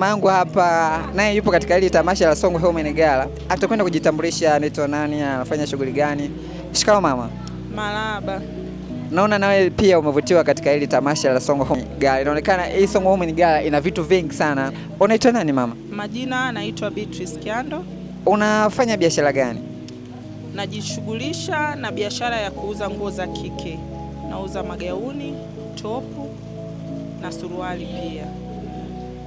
mama yangu hapa, naye yupo katika hili tamasha la Songwe Women Gala. Atakwenda kujitambulisha anaitwa nani, anafanya shughuli gani. Shikamoo mama. Marahaba. Naona nawe pia umevutiwa katika hili tamasha la Songwe Women Gala. Inaonekana hii Songwe Women Gala ina vitu vingi sana. Unaitwa nani mama? Majina naitwa Beatrice Kiando. Unafanya biashara gani? Najishughulisha na biashara ya kuuza nguo za kike. Nauza magauni, topu na suruali pia.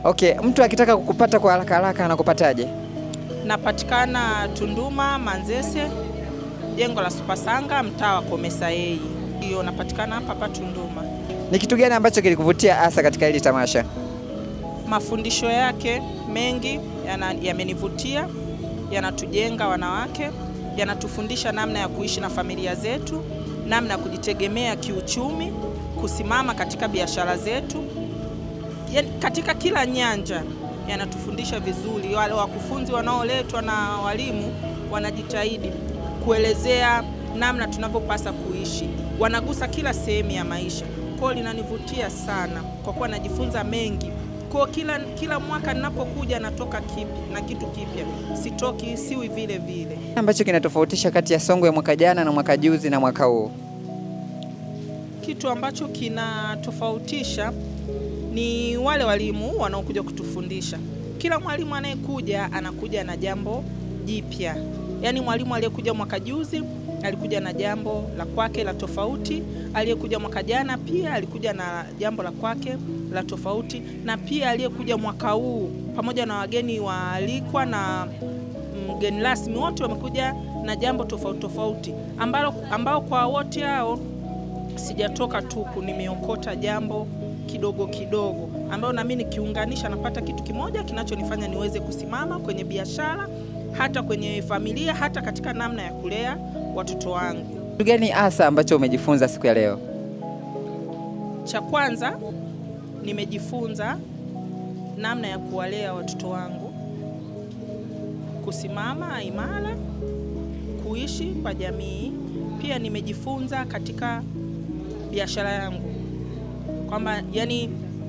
Okay, mtu akitaka kukupata kwa haraka haraka anakupataje? Napatikana Tunduma, Manzese, jengo la Supasanga, mtaa wa Komesayei. Ndio napatikana hapa Tunduma. Ni kitu gani ambacho kilikuvutia hasa katika hili tamasha? Mafundisho yake mengi yamenivutia, yanatujenga wanawake, yanatufundisha namna ya kuishi na familia zetu, namna ya kujitegemea kiuchumi, kusimama katika biashara zetu. Katika kila nyanja yanatufundisha vizuri. Wale wakufunzi wanaoletwa na walimu wanajitahidi kuelezea namna tunavyopaswa kuishi. Wanagusa kila sehemu ya maisha. Kwa linanivutia sana kwa kuwa najifunza mengi. Kwa kila mwaka ninapokuja natoka na kitu kipya. Sitoki siwi vile vile. Ambacho kinatofautisha kati ya Songwe mwaka jana na mwaka juzi na mwaka huu? Kitu ambacho kinatofautisha ni wale walimu wanaokuja kutufundisha. Kila mwalimu anayekuja anakuja na jambo jipya. Yaani mwalimu aliyekuja mwaka juzi alikuja na jambo la kwake la tofauti, aliyekuja mwaka jana pia alikuja na jambo la kwake la tofauti, na pia aliyekuja mwaka huu pamoja na wageni waalikwa na mgeni rasmi wote wamekuja na jambo tofauti tofauti, ambao kwa wote hao sijatoka tupu, nimeokota jambo kidogo kidogo, ambao na mimi nikiunganisha napata kitu kimoja kinachonifanya niweze kusimama kwenye biashara, hata kwenye familia, hata katika namna ya kulea watoto wangu. Kitu gani hasa ambacho umejifunza siku ya leo? Cha kwanza nimejifunza namna ya kuwalea watoto wangu, kusimama imara, kuishi kwa jamii. Pia nimejifunza katika biashara yangu kwamba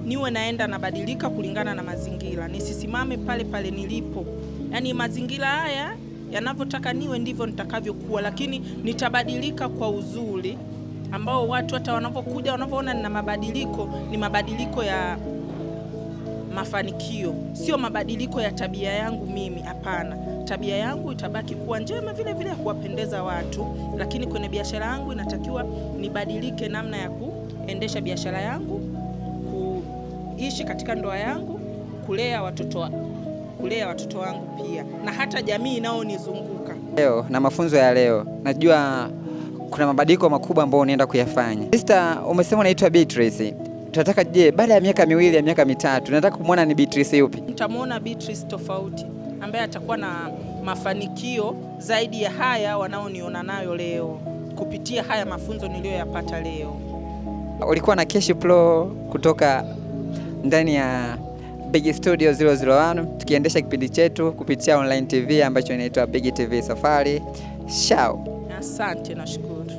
niwe naenda nabadilika kulingana na mazingira, nisisimame pale pale nilipo. Mazingira haya yanavyotaka niwe ndivyo nitakavyokuwa, lakini nitabadilika kwa uzuri ambao watu hata wanapokuja wanavyoona nina mabadiliko, ni mabadiliko ya mafanikio, sio mabadiliko ya tabia yangu mimi. Hapana, tabia yangu itabaki kuwa njema vile vile kuwapendeza watu, lakini kwenye biashara yangu inatakiwa nibadilike namna ya kuendesha biashara yangu, kuishi katika ndoa yangu, kulea watoto wangu pia, na hata jamii inaonizunguka. Leo na mafunzo ya leo, najua kuna mabadiliko makubwa ambayo unaenda kuyafanya. Sister, umesema unaitwa Beatrice. Tunataka baada ya miaka miwili ya miaka mitatu, nataka kumwona ni Beatrice yupi? Nitamuona Beatrice tofauti, ambaye atakuwa na mafanikio zaidi ya haya wanaoniona nayo leo, kupitia haya mafunzo niliyoyapata leo. Ulikuwa na Cash Pro kutoka ndani ya Big Studio 001 tukiendesha kipindi chetu kupitia online TV ambacho inaitwa Big TV Safari. Shao. Asante, nashukuru.